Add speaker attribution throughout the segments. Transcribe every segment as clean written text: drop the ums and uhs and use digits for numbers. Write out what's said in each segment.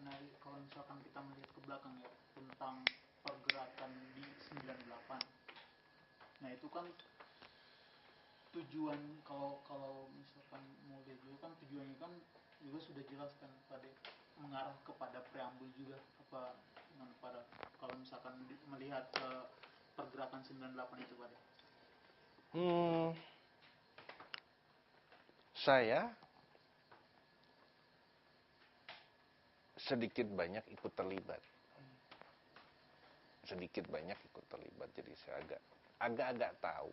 Speaker 1: Nah, kalau misalkan kita melihat ke belakang ya tentang pergerakan di 98. Nah, itu kan tujuan, kalau misalkan mau lihat juga kan tujuannya kan juga sudah jelas kan pada mengarah kepada preambul juga apa dengan pada kalau misalkan melihat pergerakan 98 itu pada.
Speaker 2: Saya sedikit banyak ikut terlibat. Jadi saya agak-agak tahu.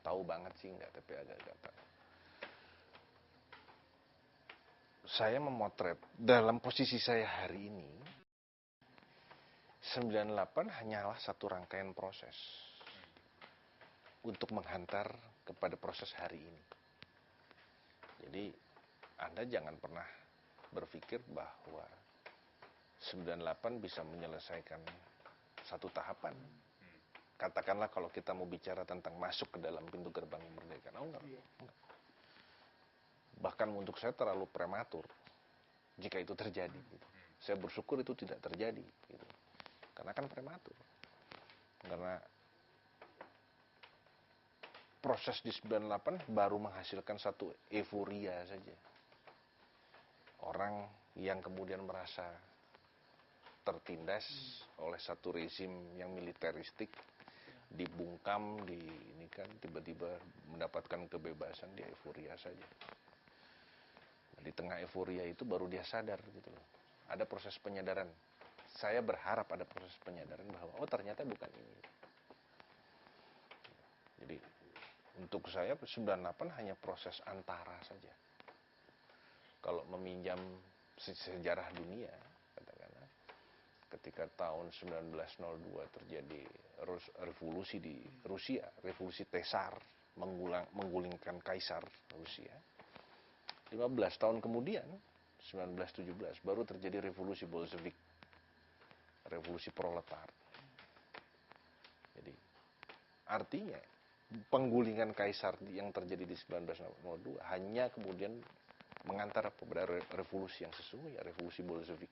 Speaker 2: Tahu banget sih enggak, tapi agak-agak tahu. Saya memotret dalam posisi saya hari ini, 98 hanyalah satu rangkaian proses untuk menghantar kepada proses hari ini. Jadi Anda jangan pernah berpikir bahwa 98 bisa menyelesaikan satu tahapan. Katakanlah kalau kita mau bicara tentang masuk ke dalam pintu gerbang kemerdekaan. Enggak. Bahkan untuk saya terlalu prematur jika itu terjadi. Gitu. Saya bersyukur itu tidak terjadi. Gitu. Karena kan prematur. Karena proses di 98 baru menghasilkan satu euforia saja. Orang yang kemudian merasa tertindas oleh satu rezim yang militeristik, dibungkam, ini kan tiba-tiba mendapatkan kebebasan, dia euforia saja. Di tengah euforia itu baru dia sadar gitu loh. Ada proses penyadaran. Saya berharap ada proses penyadaran bahwa ternyata bukan ini. Jadi untuk saya 98 hanya proses antara saja. Kalau meminjam sejarah dunia, katakanlah ketika tahun 1902 terjadi revolusi di Rusia, revolusi Tsar, menggulingkan kaisar Rusia. 15 tahun kemudian, 1917, baru terjadi revolusi Bolshevik, revolusi proletar. Jadi, artinya, penggulingan kaisar yang terjadi di 1902 hanya kemudian mengantar kepada revolusi yang sesungguhnya, revolusi Bolshevik,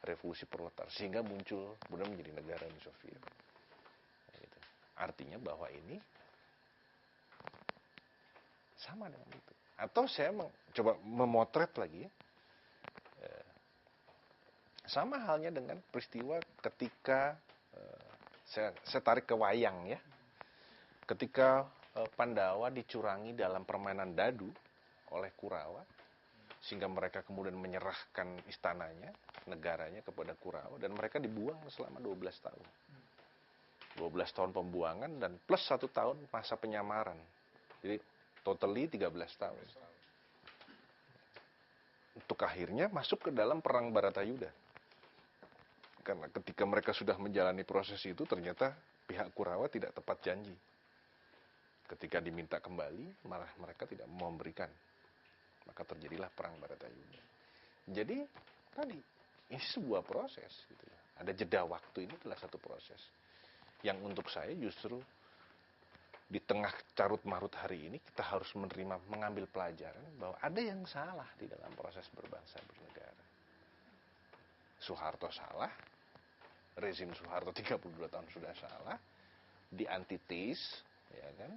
Speaker 2: revolusi proletar, sehingga muncul kemudian menjadi negara Uni Soviet. Gitu. Artinya bahwa ini sama dengan itu. Atau saya coba memotret lagi ya. Sama halnya dengan peristiwa ketika saya tarik ke wayang ya. Ketika Pandawa dicurangi dalam permainan dadu oleh Kurawa, sehingga mereka kemudian menyerahkan istananya, negaranya kepada Kurawa, dan mereka dibuang selama 12 tahun. 12 tahun pembuangan dan plus 1 tahun masa penyamaran. Jadi totally 13 tahun. Untuk akhirnya masuk ke dalam perang Baratayuda. Karena ketika mereka sudah menjalani proses itu, ternyata pihak Kurawa tidak tepat janji. Ketika diminta kembali, malah mereka tidak memberikan. Maka terjadilah perang Baratayuda. Jadi, tadi, ini sebuah proses. Gitu. Ada jeda waktu, ini adalah satu proses. Yang untuk saya justru, di tengah carut-marut hari ini, kita harus mengambil pelajaran bahwa ada yang salah di dalam proses berbangsa bernegara. Soeharto salah, rezim Soeharto 32 tahun sudah salah, diantites, ya kan,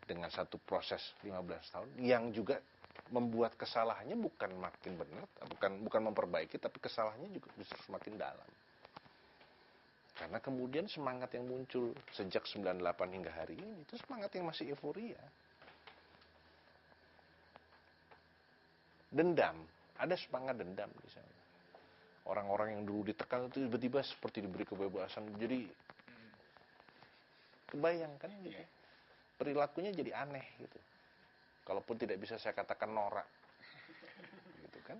Speaker 2: dengan satu proses 15 tahun yang juga membuat kesalahannya bukan makin benar, bukan memperbaiki, tapi kesalahannya juga justru semakin dalam. Karena kemudian semangat yang muncul sejak 98 hingga hari ini itu semangat yang masih euforia. Dendam, ada semangat dendam di sana. Orang-orang yang dulu ditekan itu tiba-tiba seperti diberi kebebasan, jadi kebayangkan gitu. Perilakunya jadi aneh gitu. Kalaupun tidak bisa saya katakan norak. Gitu kan.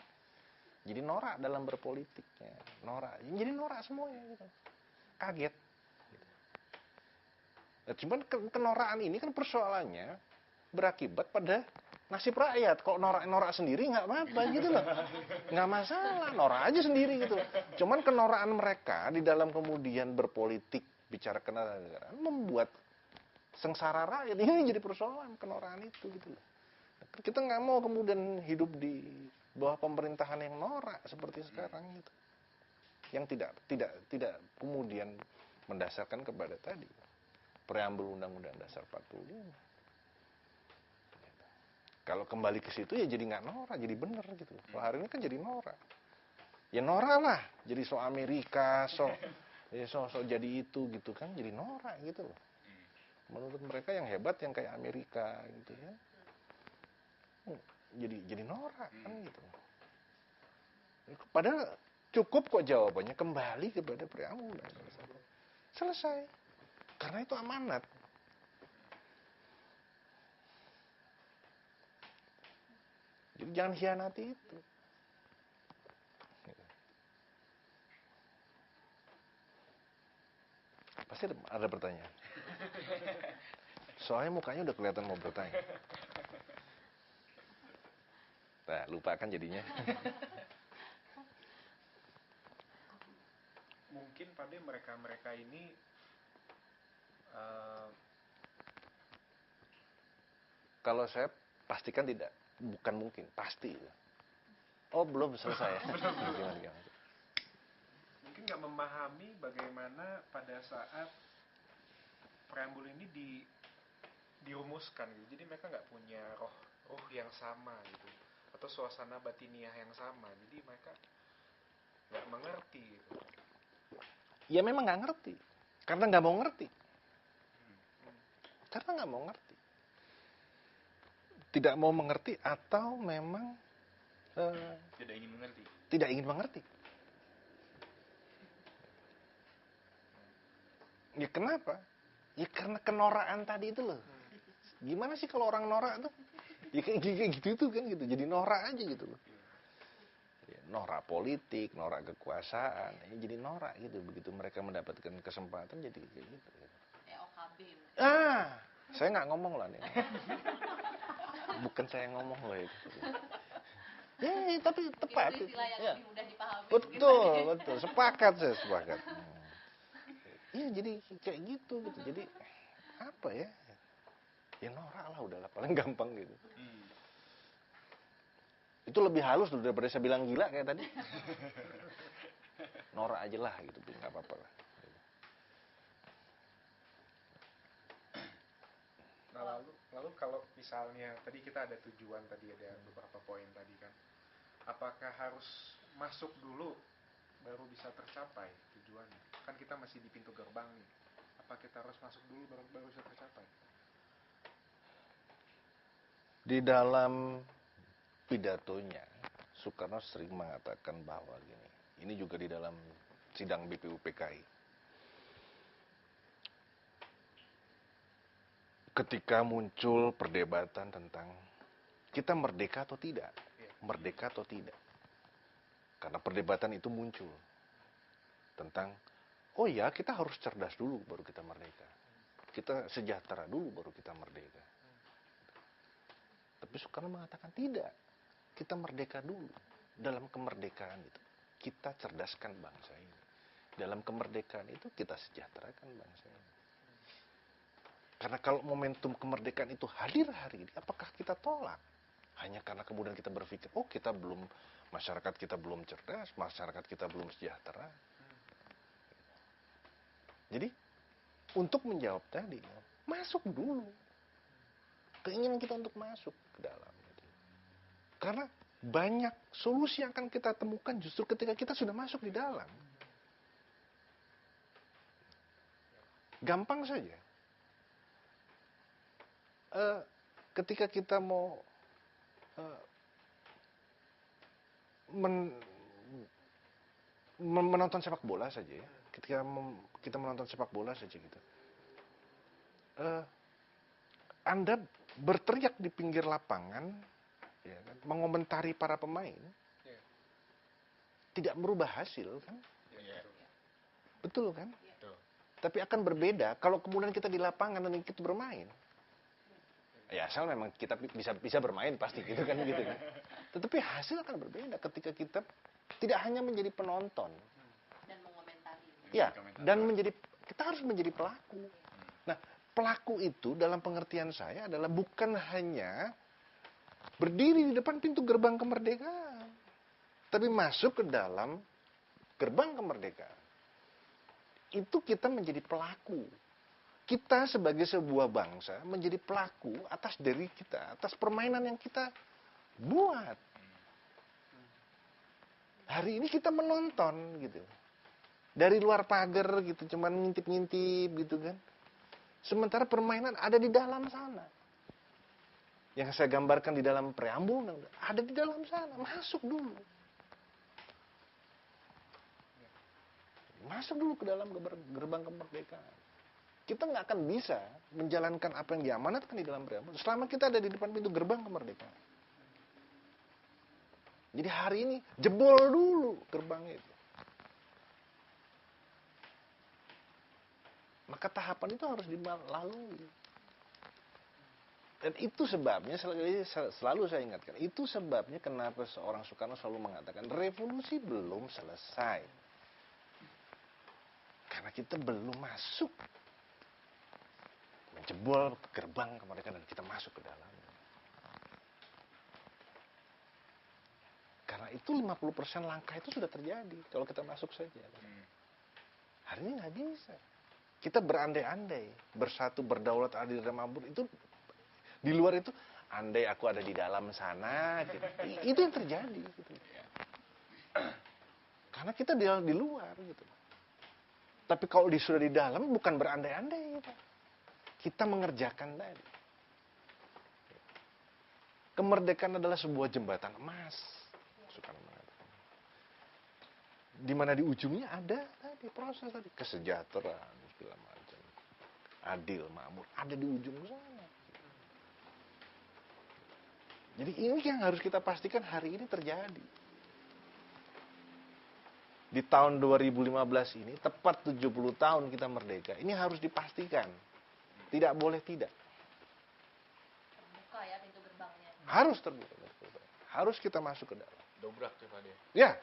Speaker 2: Jadi norak dalam berpolitiknya, norak. Jadi norak semuanya gitu. Kaget. Gitu. Nah, cuman kenorakan ini kan persoalannya berakibat pada nasib rakyat. Kalau norak sendiri nggak apa-apa gitu loh. Nggak masalah, norak aja sendiri gitu. Cuman kenorakan mereka di dalam kemudian berpolitik, bicara kenegaraan, membuat sengsara rakyat. Ini jadi persoalan kenorakan itu gitu loh. Kita nggak mau kemudian hidup di bawah pemerintahan yang norak seperti sekarang gitu. Yang tidak kemudian mendasarkan kepada tadi preambul Undang-Undang Dasar 45. Kalau kembali ke situ ya jadi nggak norak, jadi bener gitu. Kalau hari ini kan jadi norak. Ya norak lah, jadi so Amerika, so jadi itu gitu kan, jadi norak gitu loh. Menurut mereka yang hebat yang kayak Amerika gitu ya. Jadi norak kan gitu. Padahal cukup kok jawabannya kembali kepada preambul. Selesai. Karena itu amanat. Jadi jangan hianati itu. Pasti ada pertanyaan. Soalnya mukanya udah kelihatan mau bertanya. Nah, lupa kan jadinya.
Speaker 3: Mungkin pada mereka ini
Speaker 2: kalau saya pastikan tidak, bukan mungkin, pasti. Oh, belum selesai ya. Gimana?
Speaker 3: Mungkin nggak memahami bagaimana pada saat preambul ini dirumuskan gitu. Jadi mereka nggak punya roh yang sama gitu, atau suasana batiniah yang sama. Jadi mereka nggak mengerti gitu.
Speaker 2: Ya memang nggak ngerti, karena nggak mau ngerti. Karena nggak mau ngerti. Tidak mau mengerti atau memang
Speaker 1: tidak ingin mengerti.
Speaker 2: Tidak ingin mengerti. Ya kenapa? Ya karena kenorakan tadi itu loh. Gimana sih kalau orang norak tuh? Ya kayak gitu tuh kan gitu. Jadi norak aja gitu loh. Ya, norak politik, norak kekuasaan. Ya, jadi norak gitu. Begitu mereka mendapatkan kesempatan jadi kayak gitu.
Speaker 4: OKB.
Speaker 2: Saya nggak ngomong lah nih. Bukan saya ngomong loh itu. Ya, tapi tepat.
Speaker 4: Itu istilah yang lebih mudah dipahami.
Speaker 2: Betul. Sepakat. Iya, jadi kayak gitu. Jadi apa ya? Ya norak lah, udahlah paling gampang gitu. Itu lebih halus daripada saya bilang gila kayak tadi. Norak aja lah gitu, nggak apa-apa lah.
Speaker 3: Nah, lalu kalau misalnya tadi kita ada tujuan, tadi ada beberapa poin tadi kan, apakah harus masuk dulu baru bisa tercapai tujuannya? Kan kita masih di pintu gerbang nih. Apa kita harus masuk dulu baru bisa tercapai?
Speaker 2: Di dalam pidatonya Soekarno sering mengatakan bahwa gini. Ini juga di dalam sidang BPUPKI. Ketika muncul perdebatan tentang kita merdeka atau tidak, merdeka atau tidak. Karena perdebatan itu muncul tentang, oh ya kita harus cerdas dulu baru kita merdeka. Kita sejahtera dulu baru kita merdeka. Tapi Soekarno mengatakan tidak, kita merdeka dulu. Dalam kemerdekaan itu kita cerdaskan bangsa ini. Dalam kemerdekaan itu kita sejahterakan bangsa ini. Karena kalau momentum kemerdekaan itu hadir hari ini, apakah kita tolak? Hanya karena kemudian kita berpikir, oh masyarakat kita belum cerdas, masyarakat kita belum sejahtera. Jadi, untuk menjawab tadi, masuk dulu. Keinginan kita untuk masuk ke dalam. Karena banyak solusi yang akan kita temukan justru ketika kita sudah masuk di dalam. Gampang saja. Ketika kita mau menonton sepak bola saja ya, ketika kita menonton sepak bola saja gitu, Anda berteriak di pinggir lapangan, ya kan, mengomentari para pemain, tidak merubah hasil kan? Betul kan? Tapi akan berbeda kalau kemudian kita di lapangan dan kita bermain. Ya asal memang kita bisa bermain pasti gitu kan. Tetapi hasil akan berbeda ketika kita tidak hanya menjadi penonton
Speaker 4: dan mengomentari.
Speaker 2: Ya, dan kita harus menjadi pelaku. Nah, pelaku itu dalam pengertian saya adalah bukan hanya berdiri di depan pintu gerbang kemerdekaan. tapi masuk ke dalam gerbang kemerdekaan. Itu kita menjadi pelaku. Kita sebagai sebuah bangsa menjadi pelaku atas diri kita, atas permainan yang kita buat. Hari ini kita menonton gitu. Dari luar pagar gitu, cuman ngintip-ngintip gitu kan. Sementara permainan ada di dalam sana. Yang saya gambarkan di dalam preambul, ada di dalam sana. Masuk dulu. Masuk dulu ke dalam gerbang kemerdekaan. Kita nggak akan bisa menjalankan apa yang diamanatkan di dalam preambul selama kita ada di depan pintu gerbang kemerdekaan. Jadi hari ini jebol dulu gerbang itu. Maka tahapan itu harus dilalui. Dan itu sebabnya, selalu saya ingatkan, itu sebabnya kenapa seorang Soekarno selalu mengatakan, revolusi belum selesai. Karena kita belum masuk. Menjebol gerbang kemerdekaan dan kita masuk ke dalamnya. Karena itu 50% langkah itu sudah terjadi kalau kita masuk saja. Hari ini nggak bisa. Kita berandai-andai, bersatu, berdaulat, adil dan makmur, itu di luar itu, andai aku ada di dalam sana, gitu. Itu yang terjadi. Gitu. Karena kita di luar. Gitu. Tapi kalau sudah di dalam, bukan berandai-andai. Gitu. Kita mengerjakan tadi. Kemerdekaan adalah sebuah jembatan emas. Di mana di ujungnya ada tadi proses tadi kesejahteraan segala macam, adil, makmur, ada di ujung sana. Jadi ini yang harus kita pastikan hari ini terjadi. Di tahun 2015 ini, tepat 70 tahun kita merdeka, ini harus dipastikan. Tidak boleh tidak.
Speaker 4: Terbuka ya pintu gerbangnya.
Speaker 2: Harus terbuka. Harus kita masuk ke dalam.
Speaker 3: Dobrak tuh Pak De.
Speaker 2: Ya.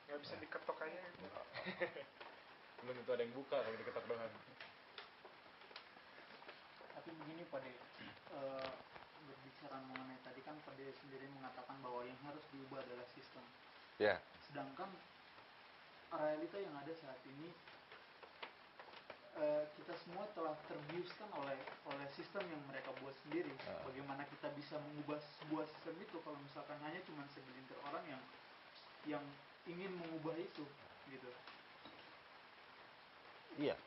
Speaker 3: Nggak bisa diketok aja gitu. Belum tentu ada yang buka kalau diketok doang.
Speaker 1: Tapi begini Pak De, berbicara mengenai tadi kan Pak De sendiri mengatakan bahwa yang harus diubah adalah sistem.
Speaker 2: Ya.
Speaker 1: Sedangkan realita yang ada saat ini, kita semua telah terbiuskan oleh sistem yang mereka buat sendiri. Bagaimana kita bisa mengubah sebuah sistem itu kalau misalkan hanya cuma segelintir orang yang ingin mengubah itu, gitu.
Speaker 2: Iya.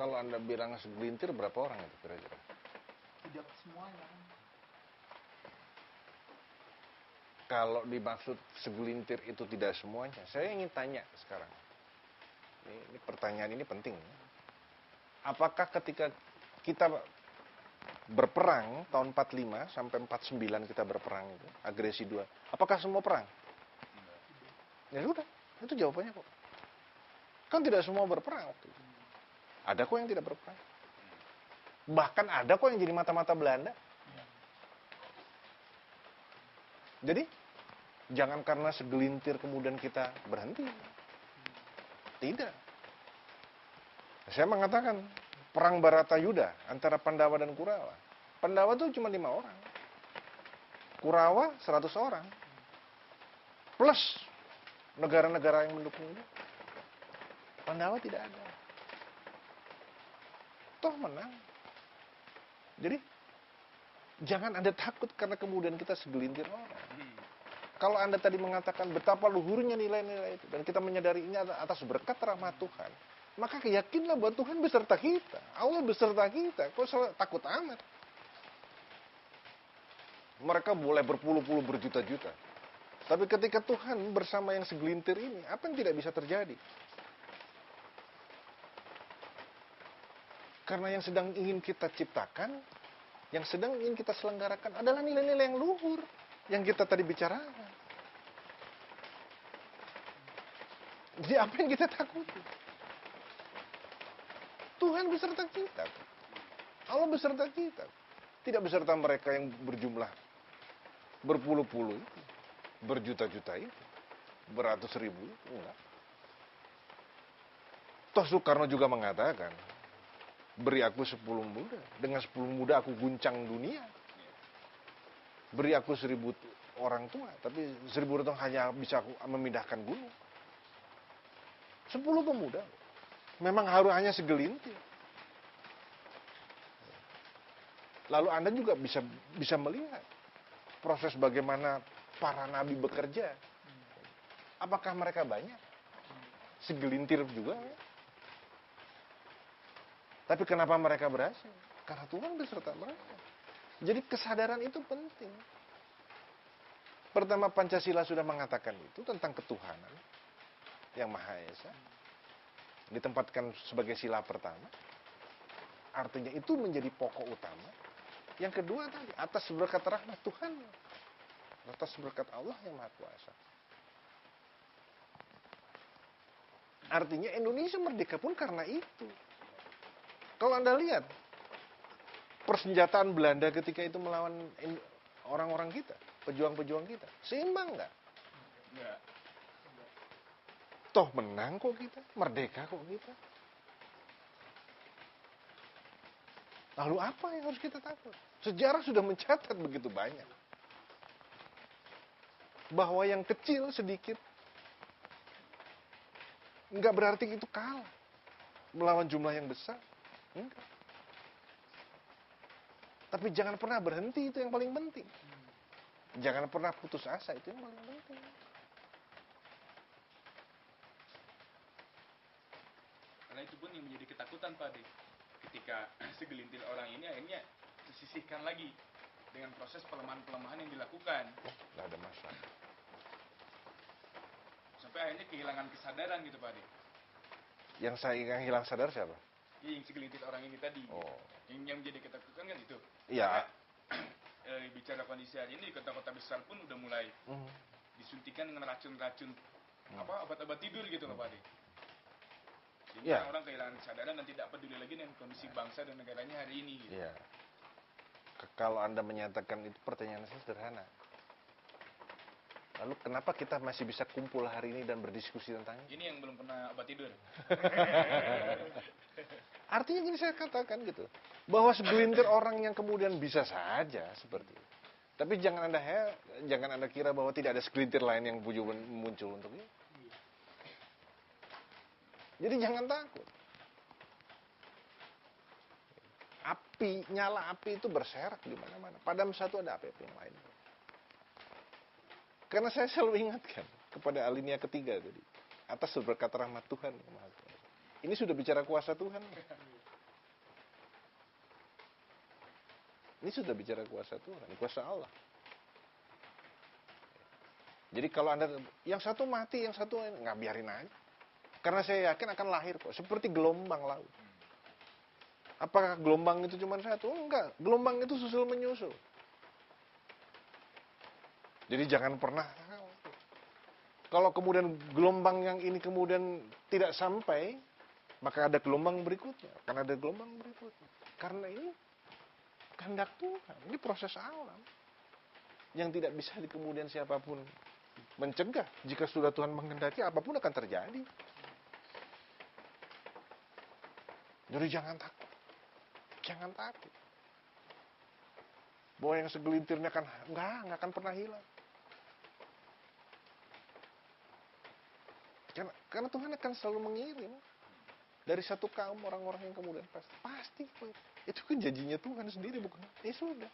Speaker 2: Kalau Anda bilang segelintir, berapa orang itu kira-kira?
Speaker 1: Tidak semuanya.
Speaker 2: Kalau dimaksud segelintir itu tidak semuanya, saya ingin tanya sekarang. Ini pertanyaan ini penting. Apakah ketika kita berperang tahun 45 sampai 49 kita berperang itu, agresi 2, apakah semua perang? Ya sudah, itu jawabannya kok. Kan tidak semua berperang waktu itu. Ada kok yang tidak berperang. Bahkan ada kok yang jadi mata-mata Belanda. Jadi, jangan karena segelintir kemudian kita berhenti. Tidak. Saya mengatakan, perang Baratayuda antara Pandawa dan Kurawa. Pandawa itu cuma 5 orang. Kurawa 100 orang. Plus negara-negara yang mendukung itu. Pandawa tidak ada. Toh menang. Jadi, jangan Anda takut karena kemudian kita segelintir orang. Kalau Anda tadi mengatakan betapa luhurnya nilai-nilai itu, dan kita menyadari ini atas berkat rahmat Tuhan, maka yakinlah bahwa Tuhan beserta kita. Allah beserta kita. Kok takut amat? Mereka boleh berpuluh-puluh, berjuta-juta. Tapi ketika Tuhan bersama yang segelintir ini, apa yang tidak bisa terjadi? Karena yang sedang ingin kita ciptakan, yang sedang ingin kita selenggarakan adalah nilai-nilai yang luhur yang kita tadi bicarakan. Jadi apa yang kita takuti? Tuhan beserta kita. Allah beserta kita. Tidak beserta mereka yang berjumlah berpuluh-puluh itu, berjuta-juta itu, beratus ribu itu. Enggak. Toh Soekarno juga mengatakan, beri aku 10 muda, dengan 10 muda aku guncang dunia. Beri aku 1000 orang tua, tapi 1.000 tahun hanya bisa memindahkan gunung. 10 pemuda. Memang harus hanya segelintir. Lalu Anda juga bisa melihat proses bagaimana para nabi bekerja. Apakah mereka banyak? Segelintir juga. Tapi kenapa mereka berhasil? Karena Tuhan beserta mereka. Jadi kesadaran itu penting. Pertama, Pancasila sudah mengatakan itu tentang ketuhanan yang Maha Esa. Ditempatkan sebagai sila pertama. Artinya itu menjadi pokok utama. Yang kedua tadi, atas berkat rahmat Tuhan. Atas berkat Allah yang Maha Kuasa. Artinya Indonesia merdeka pun karena itu. Kalau Anda lihat, persenjataan Belanda ketika itu melawan orang-orang kita, pejuang-pejuang kita, seimbang nggak?
Speaker 3: Enggak.
Speaker 2: Toh menang kok kita, merdeka kok kita. Lalu apa yang harus kita takut? Sejarah sudah mencatat begitu banyak. Bahwa yang kecil sedikit, nggak berarti itu kalah. Melawan jumlah yang besar. Enggak. Tapi jangan pernah berhenti, itu yang paling penting. Jangan pernah putus asa, itu yang paling penting.
Speaker 5: Karena itu pun yang menjadi ketakutan Pak Ade. Ketika segelintir orang ini akhirnya disisihkan lagi dengan proses pelemahan-pelemahan yang dilakukan.
Speaker 2: Nggak ada masalah.
Speaker 5: Sampai akhirnya kehilangan kesadaran gitu Pak Ade.
Speaker 2: Yang hilang sadar siapa?
Speaker 5: Yang segelintir orang ini tadi.
Speaker 2: Oh.
Speaker 5: Yang menjadi ketakutan kan itu.
Speaker 2: Iya.
Speaker 5: Bicara kondisi hari ini di kota-kota besar pun udah mulai disuntikan dengan racun-racun obat-obat tidur gitu loh Pak Ade. Jadi
Speaker 2: Ya.
Speaker 5: orang kehilangan kesadaran dan tidak peduli lagi dengan kondisi bangsa dan negaranya hari ini. Gitu.
Speaker 2: Iya. Kalau Anda menyatakan itu, pertanyaan saya sederhana. Lalu kenapa kita masih bisa kumpul hari ini dan berdiskusi tentangnya?
Speaker 5: Ini yang belum pernah obat tidur.
Speaker 2: Artinya gini saya katakan gitu. Bahwa segelintir orang yang kemudian bisa saja seperti itu. Tapi jangan Anda kira bahwa tidak ada segelintir lain yang muncul untuk itu. Jadi jangan takut. Nyala api itu berserak di mana-mana. Padam satu ada api yang lain. Karena saya selalu ingatkan kepada alinea ketiga tadi. Atas berkat rahmat Tuhan yang Maha Kuasa. Ini sudah bicara kuasa Tuhan. Ini sudah bicara kuasa Tuhan, kuasa Allah. Jadi kalau Anda, yang satu mati, yang satu nggak, biarin aja. Karena saya yakin akan lahir kok, seperti gelombang laut. Apakah gelombang itu cuma satu? Enggak, gelombang itu susul menyusul. Jadi jangan pernah, kalau kemudian gelombang yang ini kemudian tidak sampai, maka ada gelombang berikutnya. Akan ada gelombang berikutnya. Karena ini kehendak Tuhan. Ini proses alam. Yang tidak bisa di kemudian siapapun mencegah. Jika sudah Tuhan menghendaki, apapun akan terjadi. Jadi jangan takut. Jangan takut. Bahwa yang segelintirnya kan nggak akan pernah hilang. Karena Tuhan akan selalu mengirim dari satu kaum orang-orang yang kemudian pasti itu kan janjinya Tuhan sendiri, bukan? Ya sudah.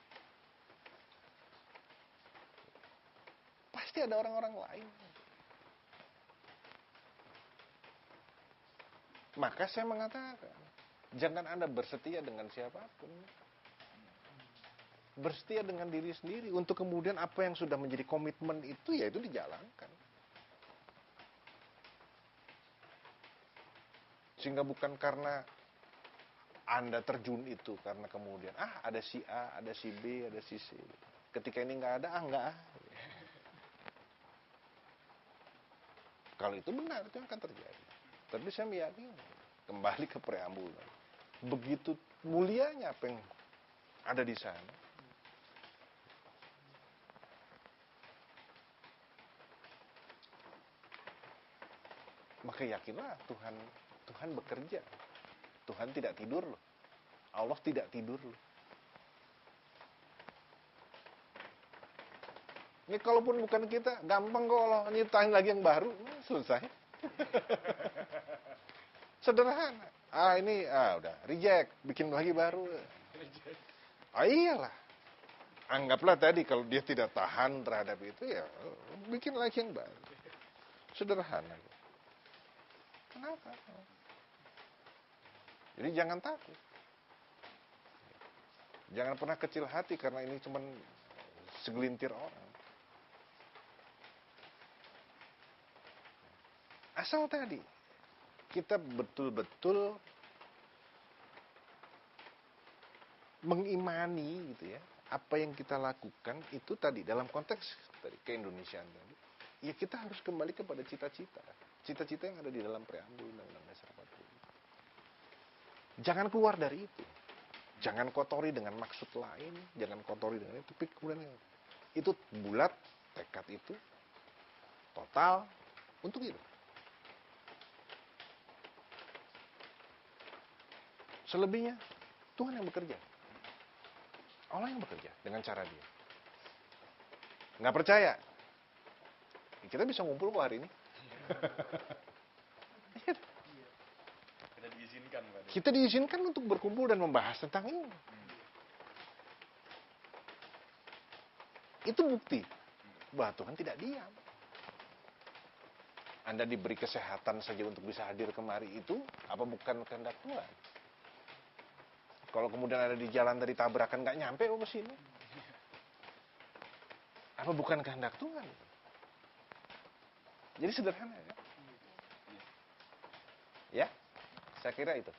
Speaker 2: Pasti ada orang-orang lain. Maka saya mengatakan, jangan Anda bersetia dengan siapapun. Bersetia dengan diri sendiri untuk kemudian apa yang sudah menjadi komitmen itu, ya itu dijalankan. Sehingga bukan karena Anda terjun itu, karena kemudian ada si A, ada si B, ada si C. Ketika ini nggak ada, nggak. Kalau itu benar, itu akan terjadi. Tapi saya meyakini, kembali ke preambul, begitu mulianya apa yang ada di sana. Maka yakinlah Tuhan bekerja. Tuhan tidak tidur loh. Allah tidak tidur loh. Ini kalaupun bukan kita, gampang kok Allah nyiptain lagi yang baru, selesai. Sederhana. Ini udah reject, bikin lagi baru. Iyalah. Anggaplah tadi kalau dia tidak tahan terhadap itu, ya bikin lagi yang baru. Sederhana. Kenapa? Jadi jangan takut. Jangan pernah kecil hati karena ini cuma segelintir orang. Asal tadi kita betul-betul mengimani gitu ya, apa yang kita lakukan itu tadi dalam konteks tadi keindonesiaan tadi, ya kita harus kembali kepada cita-cita yang ada di dalam preambul Undang-Undang Dasar 45. Jangan keluar dari itu. Jangan kotori dengan maksud lain, jangan kotori dengan itu, tapi kemudian itu bulat, tekad itu total untuk itu. Selebihnya Tuhan yang bekerja. Allah yang bekerja dengan cara dia. Nggak percaya? Kita bisa ngumpul kok hari ini.
Speaker 5: Kita diizinkan, Pak.
Speaker 2: Kita diizinkan untuk berkumpul dan membahas tentang ini. Itu bukti bahwa Tuhan tidak diam. Anda diberi kesehatan saja untuk bisa hadir kemari itu, apa bukan kehendak Tuhan? Kalau kemudian ada di jalan tadi tabrakan nggak nyampe ke sini, apa bukan kehendak Tuhan? Jadi sederhana ya. Ya, saya kira itu.